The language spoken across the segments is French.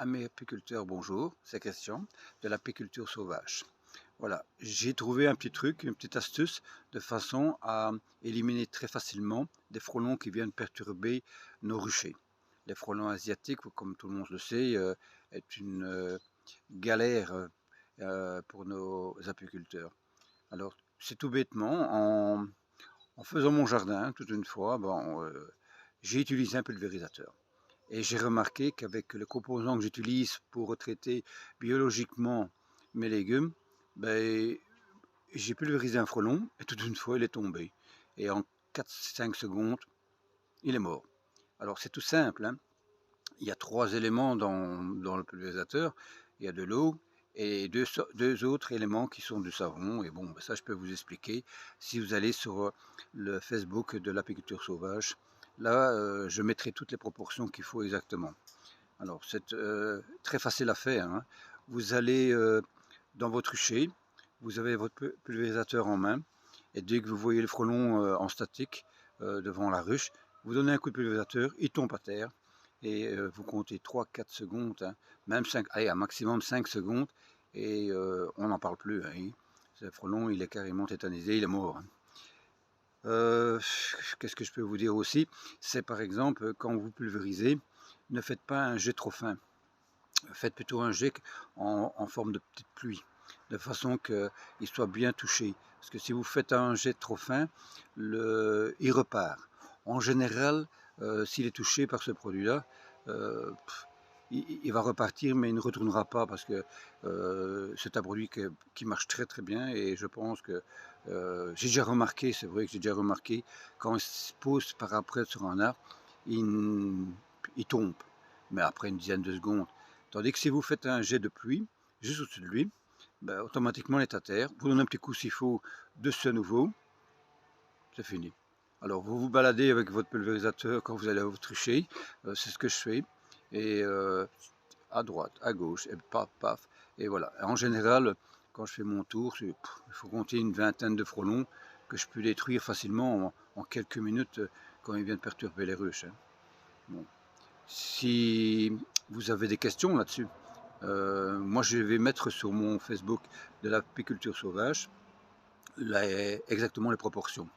Amis apiculteurs, bonjour, c'est Christian de l'apiculture sauvage. Voilà, j'ai trouvé un petit truc, une petite astuce de façon à éliminer très facilement des frelons qui viennent perturber nos ruchers. Les frelons asiatiques, comme tout le monde le sait, est une galère pour nos apiculteurs. Alors, c'est tout bêtement, en faisant mon jardin, toute une fois, j'ai utilisé un pulvérisateur. Et j'ai remarqué qu'avec les composants que j'utilise pour traiter biologiquement mes légumes, ben, j'ai pulvérisé un frelon et tout d'une fois il est tombé. Et en 4-5 secondes, il est mort. Alors c'est tout simple, hein. Il y a 3 éléments dans le pulvérisateur. Il y a de l'eau et deux autres éléments qui sont du savon. Et bon, ça je peux vous expliquer si vous allez sur le Facebook de l'apiculture sauvage. Là, je mettrai toutes les proportions qu'il faut exactement. Alors, c'est très facile à faire, hein. Vous allez dans votre rucher, vous avez votre pulvérisateur en main, et dès que vous voyez le frelon en statique devant la ruche, vous donnez un coup de pulvérisateur, il tombe à terre, et vous comptez 3-4 secondes, hein, même 5, allez, un maximum 5 secondes, et on n'en parle plus, hein. Ce frelon, il est carrément tétanisé, il est mort, hein. Qu'est-ce que je peux vous dire aussi? C'est par exemple, quand vous pulvérisez, ne faites pas un jet trop fin. Faites plutôt un jet en forme de petite pluie, de façon qu'il soit bien touché. Parce que si vous faites un jet trop fin, il repart. En général, s'il est touché par ce produit-là, euh, il va repartir, mais il ne retournera pas parce que c'est un produit qui marche très très bien. Et je pense que j'ai déjà remarqué, c'est vrai que j'ai déjà remarqué, quand il se pose par après sur un arbre, il tombe, mais après une dizaine de secondes. Tandis que si vous faites un jet de pluie, juste au-dessus de lui, ben, automatiquement il est à terre. Vous donnez un petit coup s'il faut dessus à nouveau, c'est fini. Alors vous vous baladez avec votre pulvérisateur quand vous allez au trucher, c'est ce que je fais, et à droite, à gauche, et paf, paf, et voilà. En général, quand je fais mon tour, il faut compter une vingtaine de frelons que je peux détruire facilement en quelques minutes quand ils viennent perturber les ruches, hein. Bon. Si vous avez des questions là-dessus, moi je vais mettre sur mon Facebook de l'apiculture sauvage exactement les proportions.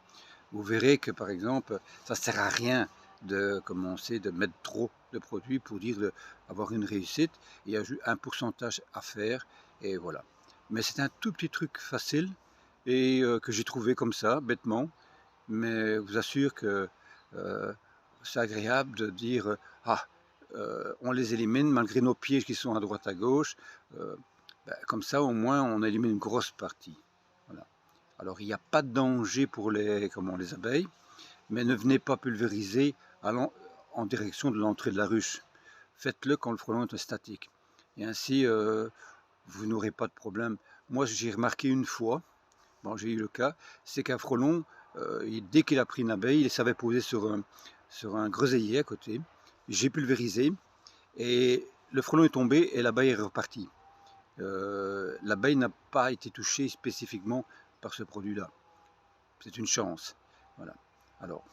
Vous verrez que par exemple, ça ne sert à rien de commencer de mettre trop de produits pour dire avoir une réussite. Il y a juste un pourcentage à faire et voilà. Mais c'est un tout petit truc facile et que j'ai trouvé comme ça, bêtement. Mais je vous assure que euh, c'est agréable de dire ah, on les élimine malgré nos pièges qui sont à droite à gauche. Euh, Comme ça, au moins, on élimine une grosse partie. Voilà. Alors, il n'y a pas de danger pour les abeilles, mais ne venez pas pulvériser en direction de l'entrée de la ruche. Faites-le quand le frelon est statique. Et ainsi, vous n'aurez pas de problème. Moi, j'ai remarqué une fois, bon, j'ai eu le cas, c'est qu'un frelon, dès qu'il a pris une abeille, il savait poser sur un groseillier à côté. J'ai pulvérisé et le frelon est tombé et l'abeille est repartie. L'abeille n'a pas été touchée spécifiquement par ce produit-là. C'est une chance. Voilà. Alors,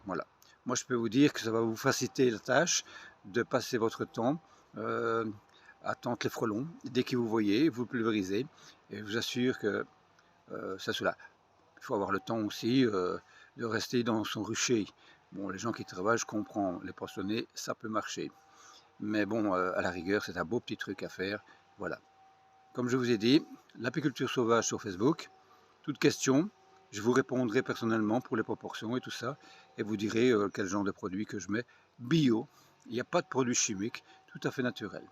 voilà. Moi, je peux vous dire que ça va vous faciliter la tâche de passer votre temps euh, à tenter les frelons. Dès que vous voyez, vous pulvérisez. Et je vous assure que ça cela. Il faut avoir le temps aussi de rester dans son rucher. Bon, les gens qui travaillent, je comprends. Les passionnés, ça peut marcher. Mais bon, à la rigueur, c'est un beau petit truc à faire. Voilà. Comme je vous ai dit, l'apiculture sauvage sur Facebook. Toute question, je vous répondrai personnellement pour les proportions et tout ça. Et vous direz quel genre de produit que je mets. Bio, il n'y a pas de produits chimiques, tout à fait naturel.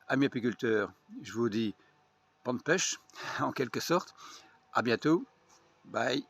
Amis apiculteurs, je vous dis bonne pêche, en quelque sorte. À bientôt. Bye.